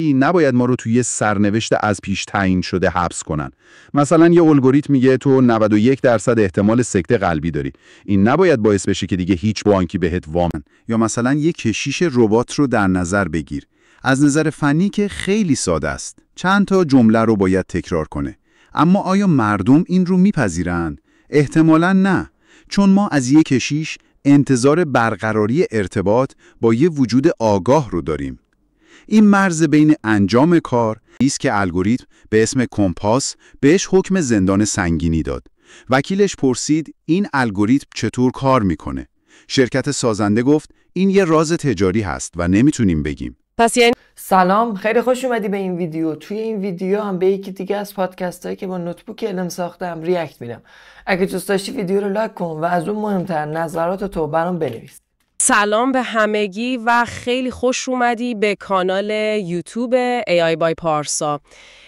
وقتی نباید ما رو توی یه سرنوشت از پیش تعیین شده حبس کنن. مثلا یه الگوریتم میگه تو 91% احتمال سکته قلبی داری. این نباید باعث بشه که دیگه هیچ بانکی بهت وام. یا مثلا یه کشیش ربات رو در نظر بگیر. از نظر فنی که خیلی ساده است. چند تا جمله رو باید تکرار کنه. اما آیا مردم این رو میپذیرن؟ احتمالاً نه. چون ما از یک کشیش انتظار برقراری ارتباط با یه وجود آگاه رو داریم. این مرز بین انجام کار است که الگوریتم به اسم کمپاس بهش حکم زندان سنگینی داد. وکیلش پرسید این الگوریتم چطور کار میکنه؟ شرکت سازنده گفت این یه راز تجاری هست و نمیتونیم بگیم. پس یعنی سلام، خیلی خوش اومدی به این ویدیو. توی این ویدیو هم به یکی دیگه از پادکست هایی که با نوتبوک علم ساختم ریاکت میدم. اگه دوست داشتی ویدیو رو لایک کن و از اون مهمتر نظرات تو برام بنویس. سلام به همگی و خیلی خوش اومدی به کانال یوتیوب AI by پارسا.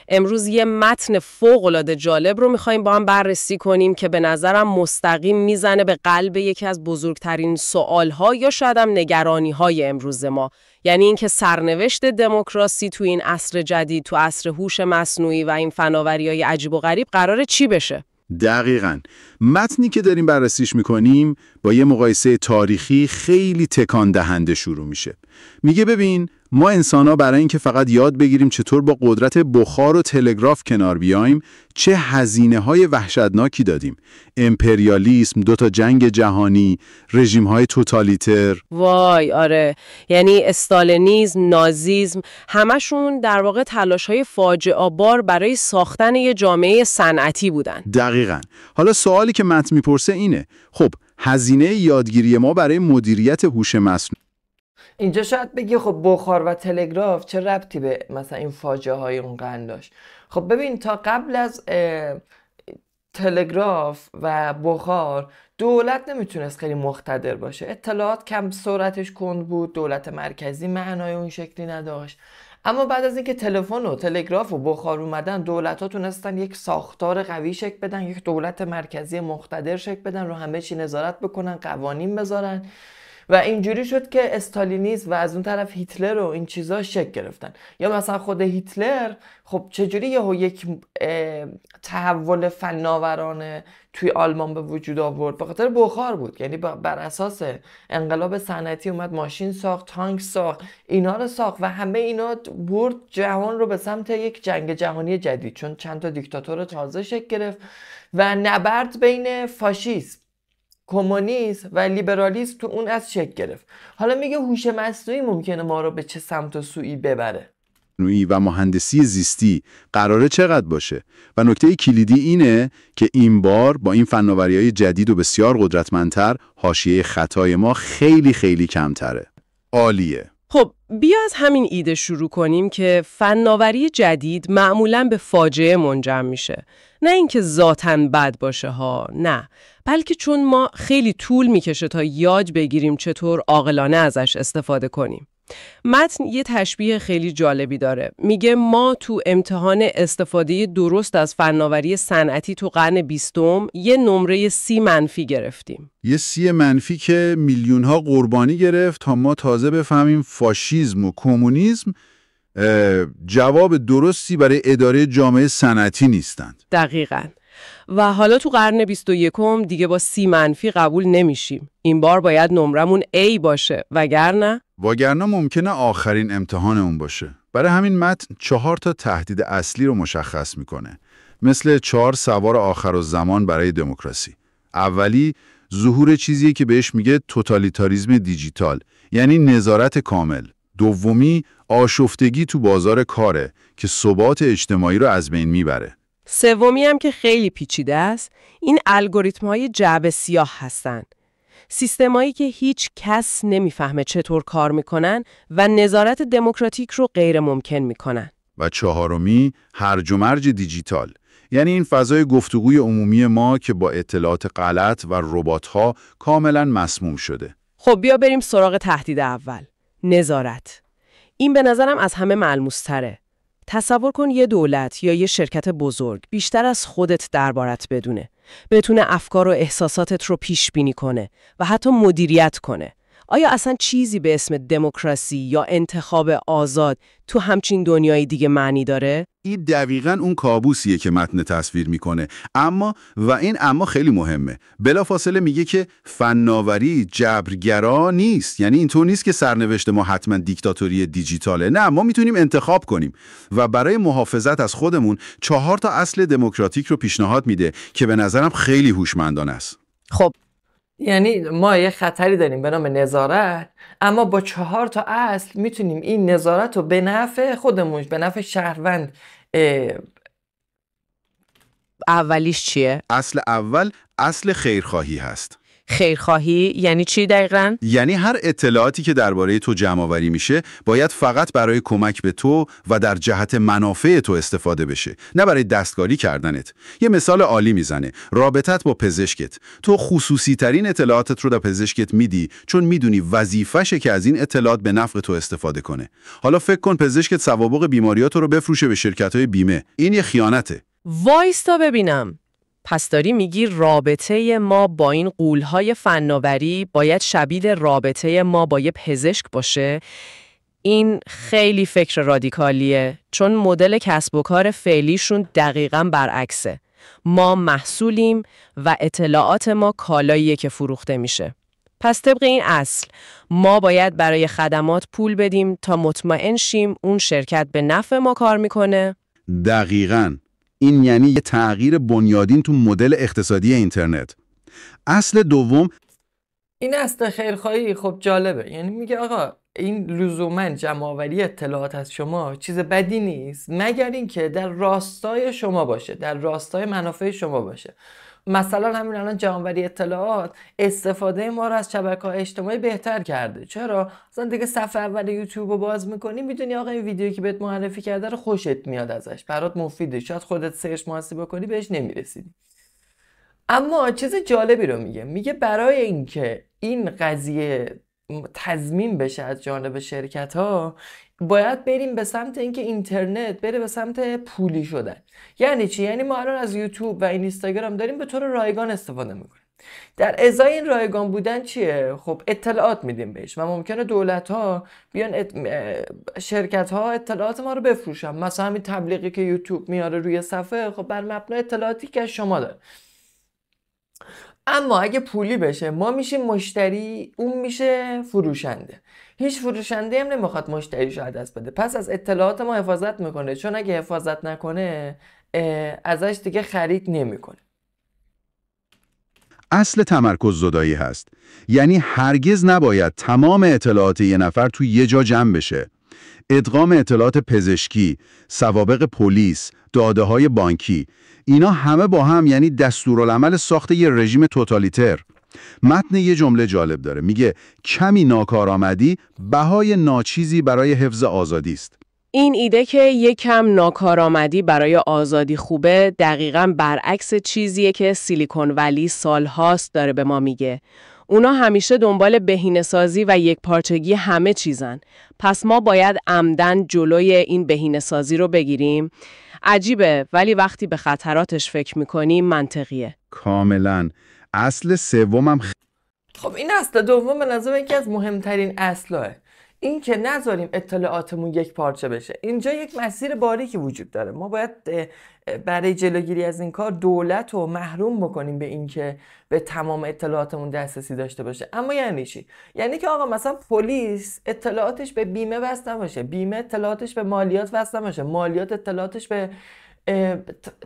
امروز یه متن فوق‌العاده جالب رو می‌خوایم با هم بررسی کنیم که به نظرم مستقیم میزنه به قلب یکی از بزرگترین سوال‌ها یا شاید هم نگرانی‌های امروز ما. یعنی اینکه سرنوشت دموکراسی تو این عصر جدید، تو عصر هوش مصنوعی و این فناوری‌های عجیب و غریب قراره چی بشه؟ دقیقاً. متنی که داریم بررسیش میکنیم با یه مقایسه تاریخی خیلی تکان دهنده شروع میشه. میگه ببین ما انسان‌ها برای اینکه فقط یاد بگیریم چطور با قدرت بخار و تلگراف کنار بیایم چه هزینه‌های وحشتناکی دادیم. امپریالیسم، 2 جنگ جهانی، رژیم‌های توتالیتر. وای آره، یعنی استالینیسم، نازیسم، همشون در واقع تلاش‌های فاجعه‌آبار برای ساختن یه جامعه صنعتی بودن. دقیقاً. حالا سوالی که متن میپرسه اینه، خب هزینه یادگیری ما برای مدیریت هوش مصنوعی. اینجا شاید بگی خب بخار و تلگراف چه ربطی به مثلا این فاجعه های اون قرن داشت؟ خب ببین تا قبل از تلگراف و بخار دولت نمیتونست خیلی مقتدر باشه. اطلاعات کم سرعتش کند بود، دولت مرکزی معنای اون شکلی نداشت. اما بعد از اینکه تلفن و تلگراف و بخار اومدن، دولت‌ها تونستن یک ساختار قوی شکل بدن، یک دولت مرکزی مقتدر شکل بدن، رو همه چی نظارت بکنن، قوانین بذارن و اینجوری شد که استالینیسم و از اون طرف هیتلر و این چیزا شکل گرفتن. یا مثلا خود هیتلر خب چجوری یک تحول فناورانه توی آلمان به وجود آورد؟ به خاطر بخار بود. یعنی بر اساس انقلاب صنعتی اومد ماشین ساخت، تانک ساخت، اینا رو ساخت و همه اینا برد جهان رو به سمت یک جنگ جهانی جدید، چون چند تا دیکتاتور تازه شکل گرفت و نبرد بین فاشیسم، کمونیسم و لیبرالیسم تو اون از شکل گرفت. حالا میگه هوش مصنوعی ممکنه ما رو به چه سمت و سویی ببره. و مهندسی زیستی قراره چقدر باشه؟ و نکته کلیدی اینه که این بار با این فناوری‌های جدید و بسیار قدرتمندتر حاشیه خطای ما خیلی خیلی کمتره. عالیه. خب بیا از همین ایده شروع کنیم که فناوری جدید معمولاً به فاجعه منجر میشه. نه اینکه ذاتاً بد باشه ها، نه، بلکه چون ما خیلی طول میکشه تا یاد بگیریم چطور عاقلانه ازش استفاده کنیم. متن یه تشبیه خیلی جالبی داره. میگه ما تو امتحان استفاده درست از فناوری صنعتی تو قرن 20 یه نمره C- گرفتیم. یه C- که میلیون‌ها قربانی گرفت تا ما تازه بفهمیم فاشیسم و کمونیسم جواب درستی برای اداره جامعه صنعتی نیستند. دقیقاً. و حالا تو قرن 21 دیگه با C- قبول نمیشیم. این بار باید نمرمون A باشه، وگرنه ممکنه آخرین امتحان اون باشه. برای همین متن 4 تا تهدید اصلی رو مشخص میکنه. مثل 4 سوار آخرالزمان برای دموکراسی. اولی ظهور چیزی که بهش میگه توتالیتاریسم دیجیتال، یعنی نظارت کامل. دومی آشفتگی تو بازار کاره که ثبات اجتماعی رو از بین میبره. سومی هم که خیلی پیچیده است، این الگوریتم‌های جعبه سیاه هستن. سیستمایی که هیچ کس نمیفهمه چطور کار میکنن و نظارت دموکراتیک رو غیر ممکن میکنن. و چهارمی هرج و مرج دیجیتال، یعنی این فضای گفتگوی عمومی ما که با اطلاعات غلط و ربات‌ها کاملا مسموم شده. خب بیا بریم سراغ تهدید اول، نظارت. این به نظرم از همه ملموس‌تره. تصور کن یه دولت یا یه شرکت بزرگ بیشتر از خودت دربارت بدونه. بتونه افکار و احساساتت رو پیش بینی کنه و حتی مدیریت کنه. آیا اصلا چیزی به اسم دموکراسی یا انتخاب آزاد تو همچین دنیای دیگه معنی داره؟ این دقیقاً اون کابوسیه که متن تصویر میکنه. اما خیلی مهمه. بلافاصله میگه که فناوری جبرگرا نیست. یعنی اینطور نیست که سرنوشت ما حتما دیکتاتوری دیجیتاله. نه، ما میتونیم انتخاب کنیم و برای محافظت از خودمون 4 اصل دموکراتیک رو پیشنهاد میده که به نظرم خیلی هوشمندانه است. خب یعنی ما یه خطری داریم به نام نظارت، اما با 4 اصل میتونیم این نظارت رو به نفع خودمون، به نفع شهروند. اولیش چیه؟ اصل اول اصل خیرخواهی هست. خیرخواهی یعنی چی دقیقاً؟ یعنی هر اطلاعاتی که درباره تو جمع‌آوری میشه باید فقط برای کمک به تو و در جهت منافع تو استفاده بشه، نه برای دستکاری کردنت. یه مثال عالی میزنه: رابطت با پزشکت. تو خصوصی ترین اطلاعاتت رو در پزشکت میدی چون میدونی وظیفشه که از این اطلاعات به نفع تو استفاده کنه. حالا فکر کن پزشکت سوابق بیماریاتو رو بفروشه به شرکت‌های بیمه. این یه خیانته. وایستا ببینم. پس داری میگی رابطه ما با این غول‌های فناوری باید شبیه رابطه ما با یه پزشک باشه؟ این خیلی فکر رادیکالیه، چون مدل کسب و کار فعلیشون دقیقاً برعکسه. ما محصولیم و اطلاعات ما کالاییه که فروخته میشه. پس طبق این اصل ما باید برای خدمات پول بدیم تا مطمئن شیم اون شرکت به نفع ما کار میکنه؟ دقیقاً. این یعنی یه تغییر بنیادین تو مدل اقتصادی اینترنت. اصل دوم، این اصل خیرخواهی خب جالبه. یعنی میگه آقا این لزوما جمع‌آوری اطلاعات از شما چیز بدی نیست، مگر اینکه در راستای شما باشه، در راستای منافع شما باشه. مثلا همین الان جمع‌آوری اطلاعات استفاده ما رو از شبکه‌های اجتماعی بهتر کرده. چرا؟ مثلا دیگه صفحه اول یوتیوب رو باز می‌کنی، می‌دونی آقا این ویدیویی که بهت معرفی کرده رو خوشت میاد ازش، برات مفیده، شاید خودت سرچ محاسبه کنی بهش نمی‌رسیدی. اما چیز جالبی رو میگه برای اینکه این قضیه تضمین بشه از جانب شرکت ها، باید بریم به سمت اینکه اینترنت بره به سمت پولی شدن. یعنی چی؟ یعنی ما الان از یوتیوب و اینستاگرام داریم به طور رایگان استفاده میکنیم. در ازای این رایگان بودن چیه؟ خب اطلاعات میدیم بهش و ممکنه دولت ها بیان شرکت ها اطلاعات ما رو بفروشن. مثلا همین تبلیغی که یوتیوب میاره روی صفحه، خب بر مبنای اطلاعاتی که شما داره. اما اگه پولی بشه، ما میشیم مشتری، اون میشه فروشنده. هیچ فروشنده هم نمیخواد مشتریشو از دست بده، پس از اطلاعات ما حفاظت میکنه، چون اگه حفاظت نکنه ازش دیگه خرید نمیکنه. اصل تمرکز زدایی هست. یعنی هرگز نباید تمام اطلاعات یه نفر توی یه جا جمع بشه. ادغام اطلاعات پزشکی، سوابق پلیس، داده‌های بانکی، اینا همه با هم یعنی دستورالعمل ساخت یه رژیم توتالیتر. متن یه جمله جالب داره، میگه کمی ناکارآمدی بهای ناچیزی برای حفظ آزادی است. این ایده که یک کم ناکارآمدی برای آزادی خوبه دقیقاً برعکس چیزیه که سیلیکون ولی سالهاست داره به ما میگه. اونا همیشه دنبال بهینه‌سازی و یکپارچگی همه چیزن. پس ما باید عمدن جلوی این بهینه‌سازی رو بگیریم. عجیبه، ولی وقتی به خطراتش فکر میکنیم منطقیه. کاملاً. اصل سومم خب این اصل دوم به نظر یکی از مهمترین اصلاه، این که نذاریم اطلاعاتمون یک پارچه بشه. اینجا یک مسیر باریکی وجود داره. ما باید برای جلوگیری از این کار دولت رو محروم بکنیم به این که به تمام اطلاعاتمون دسترسی داشته باشه. اما یعنی چی؟ یعنی که آقا مثلا پلیس اطلاعاتش به بیمه وصل نباشه، بیمه اطلاعاتش به مالیات وصل نباشه، مالیات اطلاعاتش به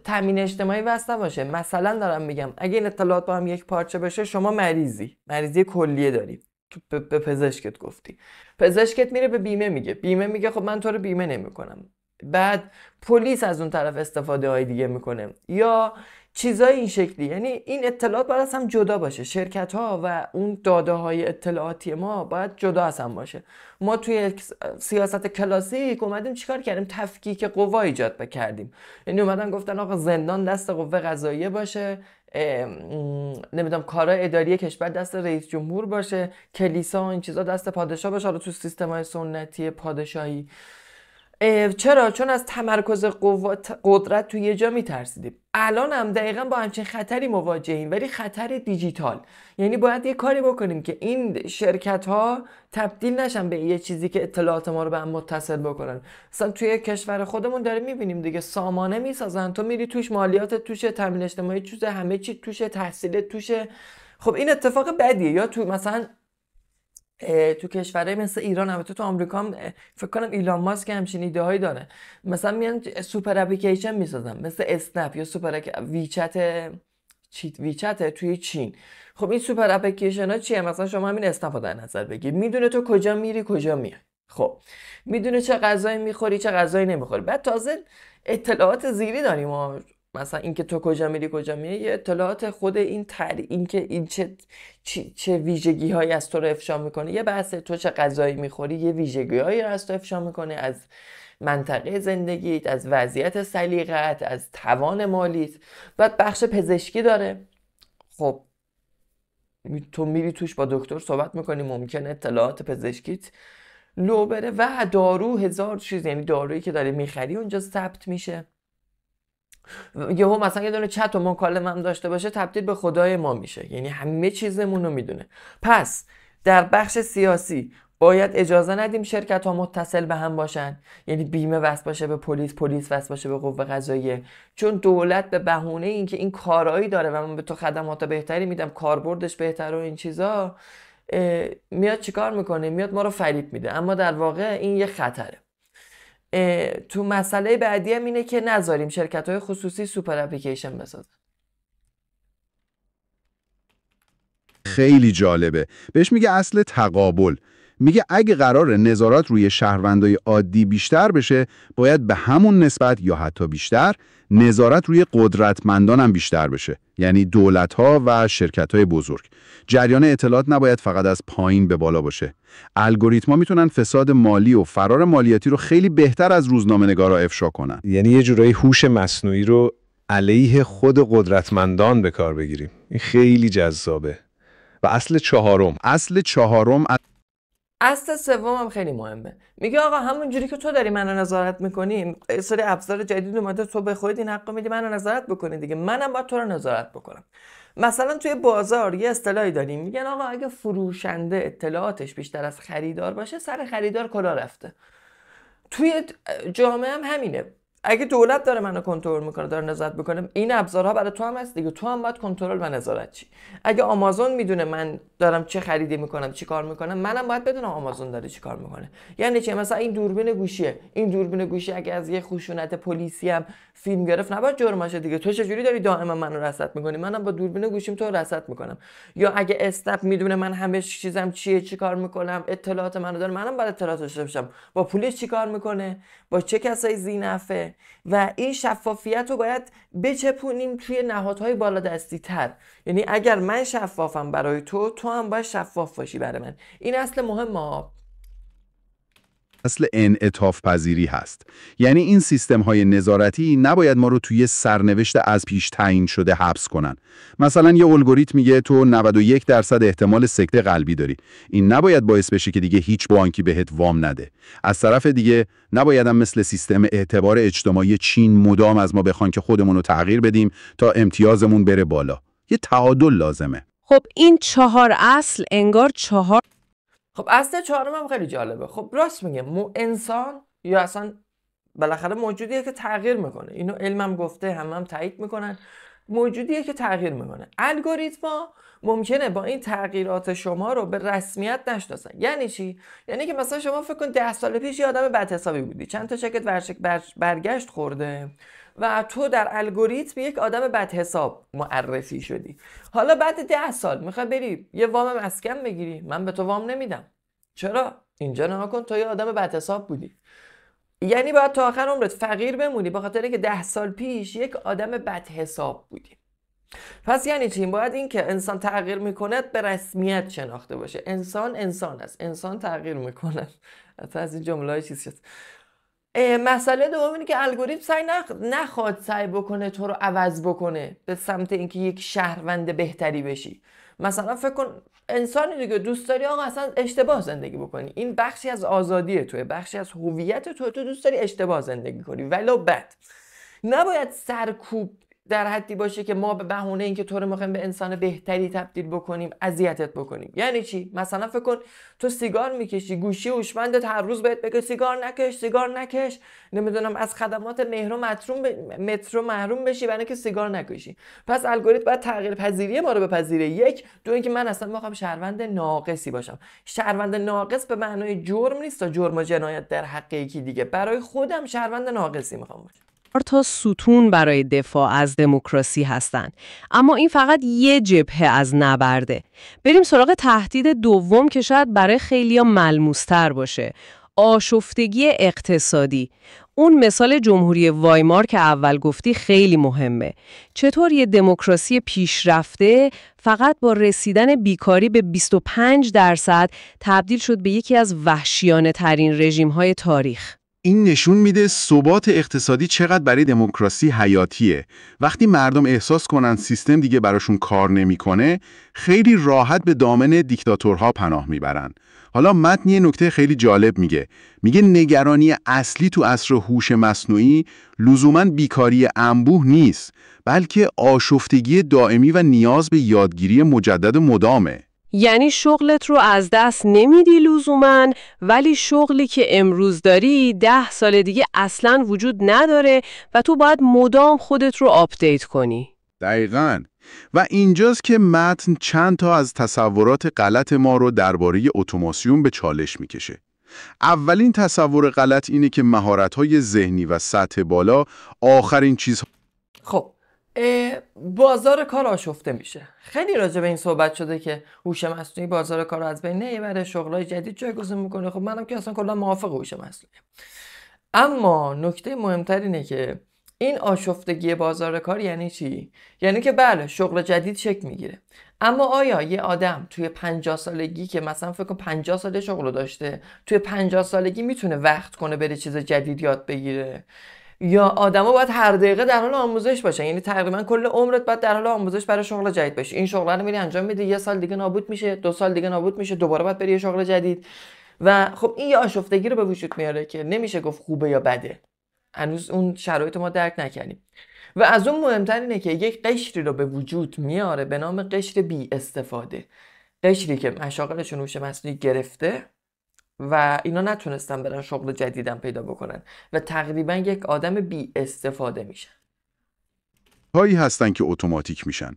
تامین اجتماعی وصل نباشه. مثلا دارم میگم اگه این اطلاعات با هم یک پارچه بشه، شما مریضی کلیه داری، به پزشکت گفتی، پزشکت میره به بیمه میگه، بیمه میگه خب من تو رو بیمه نمیکنم، بعد پلیس از اون طرف استفاده های دیگه میکنه یا چیزای این شکلی. یعنی این اطلاعات باید از هم جدا باشه. شرکت ها و اون داده های اطلاعاتی ما باید جدا از هم باشه. ما توی سیاست کلاسیک اومدیم چیکار کردیم؟ تفکیک قوا ایجاد کردیم. یعنی اومدن گفتن آقا زندان دست قوه قضاییه باشه، نمیدونم کارهای اداری کشور دست رئیس جمهور باشه، کلیسا و این چیزا دست پادشاه باشه. حالا تو سیستم‌های سنتی پادشاهی چرا؟ چون از تمرکز قدرت توی یه جا میترسیدیم. الان هم دقیقا با همچین خطری مواجهیم، ولی خطر دیجیتال. یعنی باید یه کاری بکنیم که این شرکت ها تبدیل نشن به یه چیزی که اطلاعات ما رو به هم متصل بکنن. مثلا توی کشور خودمون داریم میبینیم دیگه، سامانه میسازن، تو میری توش، مالیات توشه، تامین اجتماعی توشه، همه چی توشه، تحصیل توشه. خب این اتفاق بدیه. یا تو مثلا تو کشورهای مثل ایران، البته تو آمریکا هم فکر کنم ایلان ماسک همچین ایده هایی داره، مثلا میان سوپر اپلیکیشن میسازن مثل اسنپ یا ویچت توی چین. خب این سوپر اپلیکیشن ها چیه؟ مثلا شما همین اسنپ رو در نظر بگیر، میدونه تو کجا میری کجا میای، خب میدونه چه غذایی میخوری چه غذایی نمیخوری. بعد تازه اطلاعات زیری داریم ما، مثلا اینکه تو کجا میری کجا میای، یه اطلاعات خود این که این چه ویژگی هایی از تو رو افشا میکنه. یه بحث تو چه غذایی میخوری یه ویژگی هایی رو از تو افشا میکنه، از منطقه زندگیت، از وضعیت سلیقت، از توان مالیت. بعد بخش پزشکی داره. خب تو میری توش با دکتر صحبت میکنی، ممکنه اطلاعات پزشکیت لو بره. و دارو، هزار چیز، یعنی دارویی که داری میخری اونجا ثبت میشه. یهو مثلا یه دونه چت و مکالمه هم داشته باشه، تبدیل به خدای ما میشه، یعنی همه چیزمون رو میدونه. پس در بخش سیاسی باید اجازه ندیم شرکت ها متصل به هم باشن، یعنی بیمه وصل باشه به پلیس، پلیس وصل باشه به قوه قضاییه. چون دولت به بهونه اینکه این کارایی داره و من به تو خدمات بهتری میدم، کاربردش بهتره و این چیزا، میاد چیکار میکنه؟ میاد ما رو فریب میده. اما در واقع این یه خطره. تو مسئله بعدی هم اینه که نذاریم شرکت‌های خصوصی سوپر اپلیکیشن بسازن. خیلی جالبه. بهش میگه اصل تقابل. میگه اگه قرار نظارت روی شهروندای عادی بیشتر بشه، باید به همون نسبت یا حتی بیشتر نظارت روی قدرتمندان هم بیشتر بشه، یعنی دولت‌ها و شرکت‌های بزرگ. جریان اطلاعات نباید فقط از پایین به بالا باشه. الگوریتم‌ها میتونن فساد مالی و فرار مالیاتی رو خیلی بهتر از روزنامه‌نگارا افشا کنن. یعنی یه جورایی هوش مصنوعی رو علیه خود قدرتمندان به کار بگیریم. این خیلی جذابه. و اصل چهارم اصل سوم هم خیلی مهمه. میگه آقا همون جوری که تو داری منو نظارت میکنی، سری ابزار جدید اومده، تو به خودت این حقو میدی منو نظارت بکنی دیگه، منم باید تو رو نظارت بکنم. مثلا توی بازار یه اصطلاحی داریم، میگن آقا اگه فروشنده اطلاعاتش بیشتر از خریدار باشه، سر خریدار کلا رفته. توی جامعه هم همینه. اگه دولت داره منو کنترل میکنه، داره نظارت میکنه، این ابزارها برای تو هم هست دیگه، تو هم باید کنترل و نظارت چی. اگه آمازون میدونه من دارم چه خریدی میکنم، چی کار میکنم، منم باید بدونم آمازون داره چی کار میکنه. یعنی چه؟ مثلا این دوربین گوشیه، این دوربین گوشی اگه از یه خشونت پلیسی هم فیلم گرفت، نباید جرمشه دیگه. تو چجوری داری دائما منو رصد میکنی؟ منم با دوربین گوشیم تو رو رصد میکنم. یا اگه اسنپ میدونه من همه چیزم چیه، چی کار میکنم، اطلاعات منو داره، منم باید اطلاعات داشته باشم. با پلیس چی کار میکنه، با چه کسایی ذی‌نفعه. و این شفافیت رو باید بچپونیم توی نهادهای بالادستی تر. یعنی اگر من شفافم برای تو هم باید شفاف باشی برای من. این اصل مهمه. اصل انعطاف پذیری هست. یعنی این سیستم‌های نظارتی نباید ما رو توی سرنوشت از پیش تعیین شده حبس کنن. مثلا یه الگوریتم میگه تو 91% احتمال سکته قلبی داری. این نباید باعث بشه که دیگه هیچ بانکی بهت وام نده. از طرف دیگه نباید هم مثل سیستم اعتبار اجتماعی چین مدام از ما بخوان که خودمون رو تغییر بدیم تا امتیازمون بره بالا. یه تعادل لازمه. خب این 4 اصل انگار 4. خب اصل چهارم هم خیلی جالبه. خب راست میگه، انسان یا اصلا بالاخره موجودیه که تغییر میکنه. اینو علمم گفته، هم تایید میکنن. موجودیه که تغییر میکنه. الگوریتما ممکنه با این تغییرات شما رو به رسمیت نشناسن. یعنی چی؟ یعنی که مثلا شما فکر کن 10 سال پیش یه آدم بدحسابی بودی، چند تا چکت برگشت خورده و تو در الگوریتم یک آدم بدحساب معرفی شدی. حالا بعد 10 سال میخوای بری یه وام مسکن بگیری، من به تو وام نمیدم. چرا؟ اینجا نها کن، تو یه آدم بدحساب بودی. یعنی باید تا آخر عمرت فقیر بمونی به خاطر اینکه 10 سال پیش یک آدم بدحساب بودی. پس یعنی چی؟ باید این که انسان تغییر میکنه به رسمیت شناخته باشه. انسان است، انسان تغییر میکنه. حتی از این جمله چیز شد. مسئله دوم اینه که الگوریتم نخواد سعی بکنه تو رو عوض بکنه به سمت اینکه یک شهروند بهتری بشی. مثلا فکر کن انسانی دیگه دوست داری آقا اصلا اشتباه زندگی بکنی، این بخشی از آزادی توئه، بخشی از هویت توئه، تو دوست داری اشتباه زندگی کنی ولو بد. نباید سرکوب در حدی باشه که ما به بهونه اینکه تو رو می‌خوایم به انسان بهتری تبدیل بکنیم اذیتت بکنیم. یعنی چی؟ مثلا فکر کن تو سیگار میکشی، گوشی هوشمندت هر روز بهت بگه سیگار نکش، نمیدونم از خدمات مترو محروم بشی برای اینکه سیگار نکشی. پس الگوریتم باید تغییر پذیری ما رو بپذیره. یک، دو اینکه من اصلا میخوام شهروند ناقصی باشم. شهروند ناقص به معنای جرم نیست تا جرم و جنایت در حق یکی دیگه. برای خودم شهروند ناقصی میخوام باشم. تا ستون برای دفاع از دموکراسی هستند. اما این فقط یه جبهه از نبرده. بریم سراغ تهدید دوم که شاید برای خیلیا ملموس‌تر باشه. آشفتگی اقتصادی. اون مثال جمهوری وایمار که اول گفتی خیلی مهمه. چطور یه دموکراسی پیشرفته فقط با رسیدن بیکاری به 25% تبدیل شد به یکی از وحشیانه ترین رژیم‌های تاریخ. این نشون میده ثبات اقتصادی چقدر برای دموکراسی حیاتیه. وقتی مردم احساس کنن سیستم دیگه براشون کار نمیکنه، خیلی راحت به دامن دیکتاتورها پناه میبرن. حالا متن یه نکته خیلی جالب میگه نگرانی اصلی تو عصر هوش مصنوعی لزوماً بیکاری انبوه نیست، بلکه آشفتگی دائمی و نیاز به یادگیری مجدد و مدامه. یعنی شغلت رو از دست نمیدی لزوماً، ولی شغلی که امروز داری 10 سال دیگه اصلاً وجود نداره و تو باید مدام خودت رو آپدیت کنی. دقیقاً. و اینجاست که متن چند تا از تصورات غلط ما رو درباره اتوماسیون به چالش میکشه. اولین تصور غلط اینه که مهارت‌های ذهنی و سطح بالا آخرین چیز. خب بازار کار آشفته میشه. خیلی راجع به این صحبت شده که هوش مصنوعی بازار کار از بین نمیبره، شغلای جدید جایگزین میکنه. خب منم که اصلا کلا موافق هوش مصنوعی. اما نکته مهمتر اینه که این آشفتگی بازار کار یعنی چی؟ یعنی که بله شغل جدید شکل میگیره، اما آیا یه آدم توی 50 سالگی که مثلا فکر کن 50 ساله شغل داشته، توی 50 سالگی میتونه وقت کنه بره چیز جدید یاد بگیره؟ یا آدما باید هر دقیقه در حال آموزش باشن، یعنی تقریبا کل عمرت باید در حال آموزش برای شغل جدید باشی. این شغل رو میری انجام میدی، یه سال دیگه نابود میشه، 2 سال دیگه نابود میشه، دوباره باید بری یه شغل جدید. و خب این یه آشفتگی رو به وجود میاره که نمیشه گفت خوبه یا بده، هنوز اون شرایط ما درک نکردیم. و از اون مهمتر اینه که یک قشری رو به وجود میاره به نام قشر بی استفاده، قشری که مشاغلشون هوش مصنوعی گرفته و اینا نتونستن برن شغل جدیدم پیدا بکنن و تقریبا یک آدم بی استفاده میشن. هایی هستن که اتوماتیک میشن،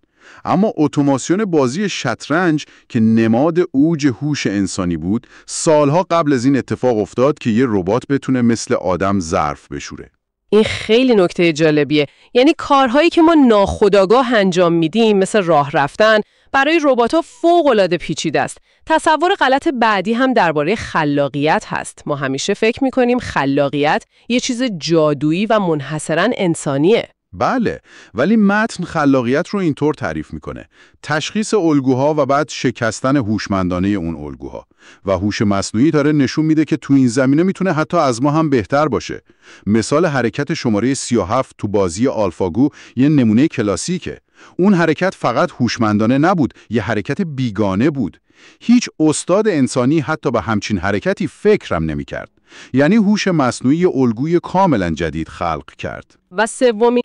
اما اتوماسیون بازی شطرنج که نماد اوج هوش انسانی بود، سالها قبل از این اتفاق افتاد که یه ربات بتونه مثل آدم ظرف بشوره. این خیلی نکته جالبیه. یعنی کارهایی که ما ناخودآگاه انجام میدیم مثل راه رفتن برای ربات‌ها فوق‌العاده پیچیده است. تصور غلط بعدی هم درباره خلاقیت هست. ما همیشه فکر می‌کنیم خلاقیت یه چیز جادویی و منحصراً انسانیه. بله، ولی متن خلاقیت رو اینطور تعریف میکنه: تشخیص الگوها و بعد شکستن هوشمندانه اون الگوها. و هوش مصنوعی داره نشون میده که تو این زمینه میتونه حتی از ما هم بهتر باشه. مثال حرکت شماره 37 تو بازی آلفاگو یه نمونه کلاسیکه. اون حرکت فقط هوشمندانه نبود، یه حرکت بیگانه بود. هیچ استاد انسانی حتی به همچین حرکتی فکرم نمیکرد. یعنی هوش مصنوعی الگوی کاملا جدید خلق کرد. و سومی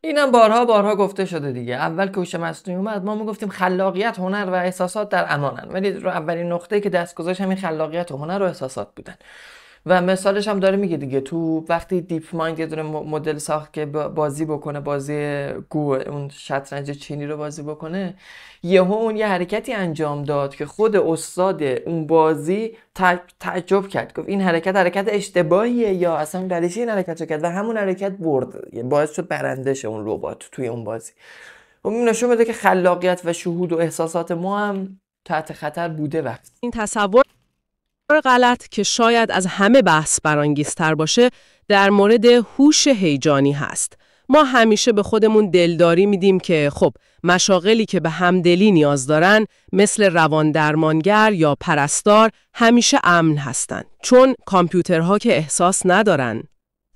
اینم بارها گفته شده دیگه. اول که هوش مصنوعی اومد ما میگفتیم خلاقیت، هنر و احساسات در امانن، ولی رو اولین نقطه‌ای که دست گذاشت همین خلاقیت و هنر و احساسات بودن. و مثالش هم داره میگه دیگه، تو وقتی دیپ مایند یه دونه مدل ساخت که بازی بکنه، بازی گو، اون شطرنج چینی رو بازی بکنه، یهو اون یه حرکتی انجام داد که خود استاد اون بازی تعجب کرد، گفت این حرکت اشتباهیه یا اصلا برای چی این حرکت رو کرد، و همون حرکت برد، یعنی باعث شد برنده شه اون ربات توی اون بازی. و این نشون میده که خلاقیت و شهود و احساسات ما هم تحت خطر بوده. وقت این تصور غلط که شاید از همه بحث برانگیزتر باشه در مورد هوش هیجانی هست. ما همیشه به خودمون دلداری میدیم که خب مشاغلی که به همدلی نیاز دارن مثل رواندرمانگر یا پرستار همیشه امن هستن، چون کامپیوترها که احساس ندارن.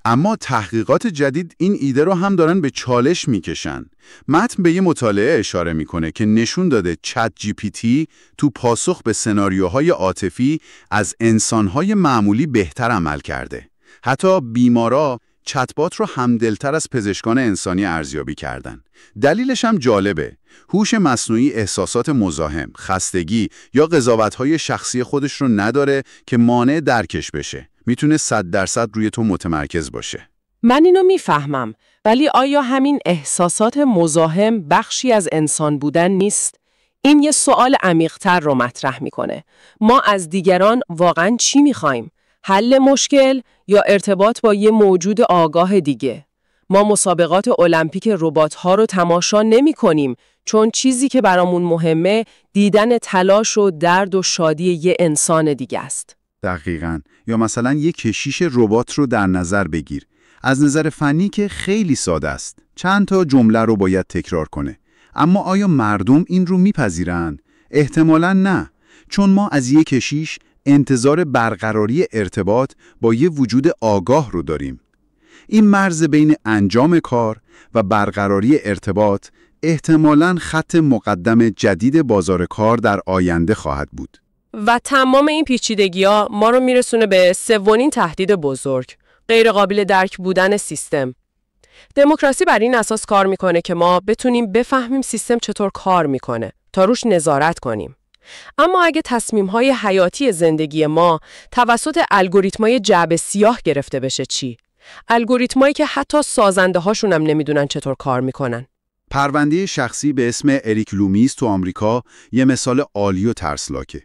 اما تحقیقات جدید این ایده رو هم دارن به چالش میکشن. متن به یه مطالعه اشاره میکنه که نشون داده چت جی پی تی تو پاسخ به سناریوهای عاطفی از انسانهای معمولی بهتر عمل کرده. حتی بیمارا چتبات رو همدلتر از پزشکان انسانی ارزیابی کردن. دلیلش هم جالبه. هوش مصنوعی احساسات مزاحم، خستگی یا قضاوت‌های شخصی خودش رو نداره که مانع درکش بشه. میتونه 100% روی تو متمرکز باشه. من اینو میفهمم، ولی آیا همین احساسات مزاحم بخشی از انسان بودن نیست؟ این یه سوال عمیق‌تر رو مطرح میکنه. ما از دیگران واقعاً چی میخوایم؟ حل مشکل یا ارتباط با یه موجود آگاه دیگه؟ ما مسابقات المپیک ربات‌ها رو تماشا نمی‌کنیم چون چیزی که برامون مهمه دیدن تلاش و درد و شادی یه انسان دیگه است. دقیقاً. یا مثلا یه کشیش ربات رو در نظر بگیر. از نظر فنی که خیلی ساده است. چند تا جمله رو باید تکرار کنه. اما آیا مردم این رو میپذیرن؟ احتمالاً نه. چون ما از یه کشیش انتظار برقراری ارتباط با یه وجود آگاه رو داریم. این مرز بین انجام کار و برقراری ارتباط احتمالاً خط مقدم جدید بازار کار در آینده خواهد بود. و تمام این پیچیدگی‌ها ما رو میرسونه به سومین تهدید بزرگ، غیرقابل درک بودن سیستم. دموکراسی بر این اساس کار میکنه که ما بتونیم بفهمیم سیستم چطور کار میکنه تا روش نظارت کنیم. اما اگه تصمیم‌های حیاتی زندگی ما توسط الگوریتم‌های جعبه سیاه گرفته بشه چی؟ الگوریتمایی که حتی سازنده‌هاشون هم نمیدونن چطور کار میکنن. پرونده شخصی به اسم اریک لومیز تو آمریکا یه مثال عالی و ترسناکه.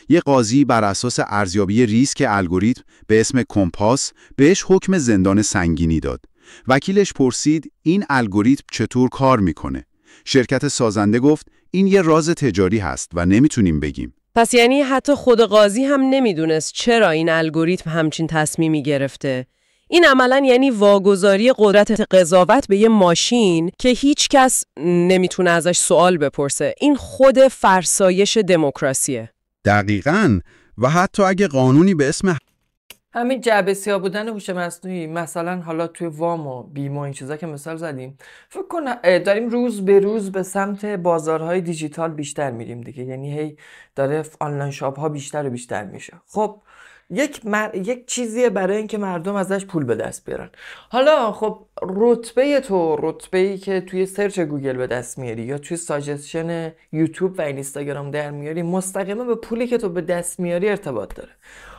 یه قاضی بر اساس ارزیابی ریسک الگوریتم به اسم کمپاس بهش حکم زندان سنگینی داد. وکیلش پرسید این الگوریتم چطور کار میکنه؟ شرکت سازنده گفت این یه راز تجاری هست و نمیتونیم بگیم. پس یعنی حتی خود قاضی هم نمیدونست چرا این الگوریتم همچین تصمیمی گرفته. این عملاً یعنی واگذاری قدرت قضاوت به یه ماشین که هیچ کس نمیتونه ازش سوال بپرسه. این خود فرسایش دموکراسیه. دقیقاً. و حتی اگه قانونی به اسم همین جعبه سیاه بودن هوش مصنوعی، مثلا حالا توی وام و بیمه این چیزا که مثال زدیم، فکر کن داریم روز به روز به سمت بازارهای دیجیتال بیشتر میریم دیگه. یعنی هی داره آنلاین شاپ ها بیشتر و بیشتر میشه. خب یک چیزیه برای اینکه مردم ازش پول به دست بیارن. حالا خب رتبه‌ای که توی سرچ گوگل به دست میاری یا توی ساجستشن یوتیوب و اینستاگرام در میاری مستقیما به پولی که تو به دست میاری ارتباط داره.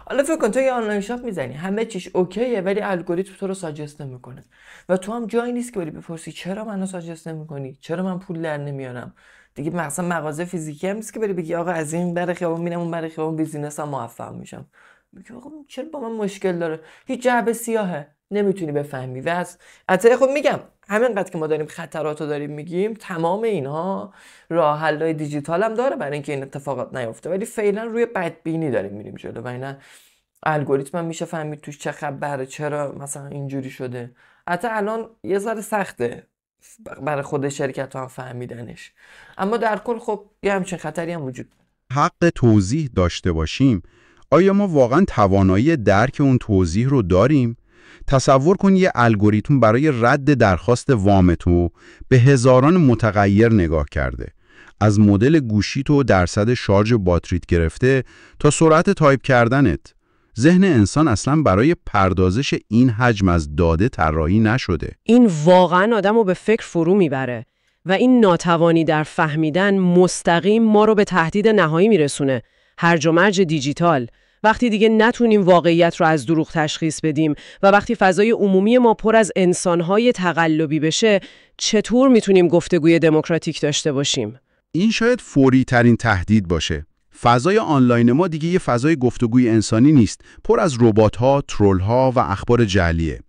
حالا فکر کن تو یه آنلاین شاپ میزنی، همه چیش اوکیه، ولی الگوریتم تو رو ساجست نمیکنه و تو هم جایی نیست که بری بپرسی چرا منو ساجست نمیکنی، چرا من پول در نمیارم. دیگه مثلا مغازه فیزیکی هم نیست که بری بگی آقا از این بره خیابون میرم اون بره خیابون بیزینسم موفق میشم. میگه آقا چرا با من مشکل داره؟ هیچ جعبه سیاهه، نمیتونی بفهمی. و از البته خب میگم همینقدر که ما داریم خطراتو داریم میگیم، تمام اینها راه حل‌های دیجیتال هم داره برای اینکه این اتفاقات نیفته، ولی فعلا روی بدبینی داریم میریم جلو و اینا الگوریتم هم میشه فهمید توش چه خبره، چرا مثلا اینجوری شده. حتی الان یه ذره سخته برای خود شرکت هم فهمیدنش، اما در کل خب یه همچین خطری هم وجود حق توضیح داشته باشیم. آیا ما واقعا توانایی درک اون توضیح رو داریم؟ تصور کن یه الگوریتم برای رد درخواست وام تو به هزاران متغیر نگاه کرده. از مدل گوشی تو درصد شارژ باتریت گرفته تا سرعت تایپ کردنت. ذهن انسان اصلا برای پردازش این حجم از داده طراحی نشده. این واقعا آدمو به فکر فرو میبره و این ناتوانی در فهمیدن مستقیم ما رو به تهدید نهایی میرسونه. هرج و مرج دیجیتال. وقتی دیگه نتونیم واقعیت رو از دروغ تشخیص بدیم و وقتی فضای عمومی ما پر از انسان‌های تقلبی بشه، چطور میتونیم گفتگوی دموکراتیک داشته باشیم؟ این شاید فوری ترین تهدید باشه. فضای آنلاین ما دیگه یه فضای گفتگوی انسانی نیست، پر از ربات‌ها، ترول‌ها و اخبار جعلیه.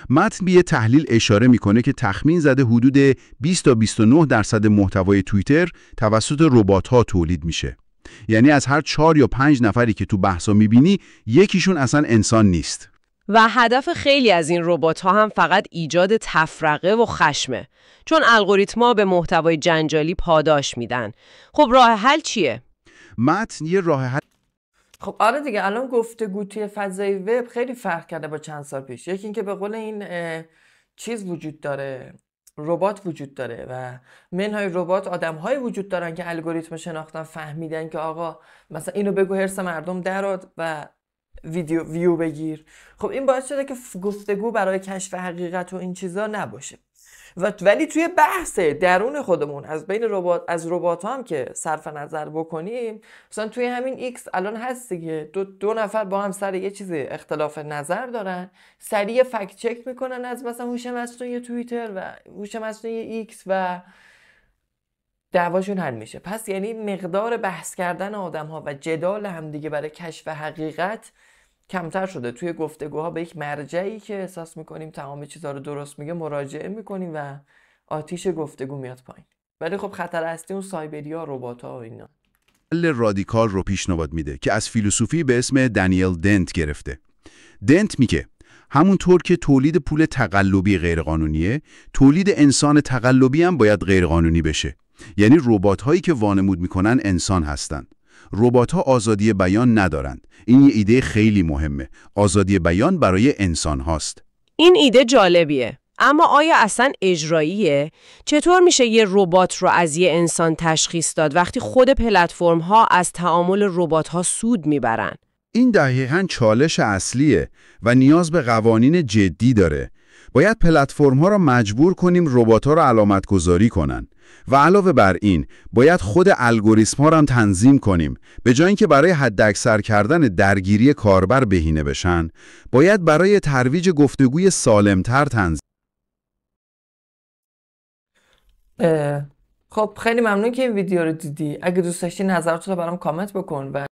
متن به یه تحلیل اشاره میکنه که تخمین زده حدود 20 تا 29% محتوای توییتر توسط ربات‌ها تولید میشه. یعنی از هر 4 یا 5 نفری که تو بحثا میبینی یکیشون اصلا انسان نیست. و هدف خیلی از این ربات‌ها هم فقط ایجاد تفرقه و خشمه، چون الگوریتم‌ها به محتوای جنجالی پاداش میدن. خب راه حل چیه؟ متن یه راه حل خب آره دیگه، الان گفتگو توی فضای وب خیلی فرق کرده با چند سال پیش. یکی اینکه به قول این چیز وجود داره، ربات وجود داره و منهای ربات آدم‌هایی وجود دارن که الگوریتم شناختن، فهمیدن که آقا مثلا اینو بگو هرس مردم دراد و ویو بگیر. خب این باعث شده که گفتگو برای کشف حقیقت و این چیزا نباشه. ولی توی بحث درون خودمون از بین ربات هم که صرف نظر بکنیم، مثلا توی همین ایکس الان هست دیگه، دو نفر با هم سر یه چیز اختلاف نظر دارن، سریع فکت چک میکنن از مثلا هوش مصنوعی توییتر و هوش مصنوعی ایکس و دعواشون حل میشه. پس یعنی مقدار بحث کردن آدم ها و جدال هم دیگه برای کشف حقیقت کمتر شده. توی گفتگوها به یک مرجعی که احساس میکنیم تمام چیزها رو درست میگه مراجعه میکنیم و آتیش گفتگو میاد پایین. ولی خب خطر اصلی اون سایبریا، ربات‌ها و اینا. حل رادیکال رو پیشنهاد میده که از فیلسوفی به اسم دانیل دنت گرفته. دنت میگه همونطور که تولید پول تقلبی غیرقانونیه، تولید انسان تقلبی هم باید غیرقانونی بشه. یعنی ربات‌هایی که وانمود میکنن انسان هستن. ربات‌ها آزادی بیان ندارند. این یه ایده خیلی مهمه. آزادی بیان برای انسان هاست. این ایده جالبیه. اما آیا اصلا اجراییه؟ چطور میشه یه ربات رو از یه انسان تشخیص داد وقتی خود پلتفرم‌ها از تعامل ربات‌ها سود میبرن؟ این دقیقاً چالش اصلیه و نیاز به قوانین جدی داره. باید پلتفرم‌ها را مجبور کنیم ربات‌ها را علامت‌گذاری کنن. و علاوه بر این، باید خود الگوریتم‌ها را هم تنظیم کنیم. به جای اینکه برای حداکثر کردن درگیری کاربر بهینه بشن، باید برای ترویج گفتگوی سالم‌تر تنظیم. خب خیلی ممنون که این ویدیو رو دیدی. اگه دوست داشتی نظراتت رو برام کامنت بکن و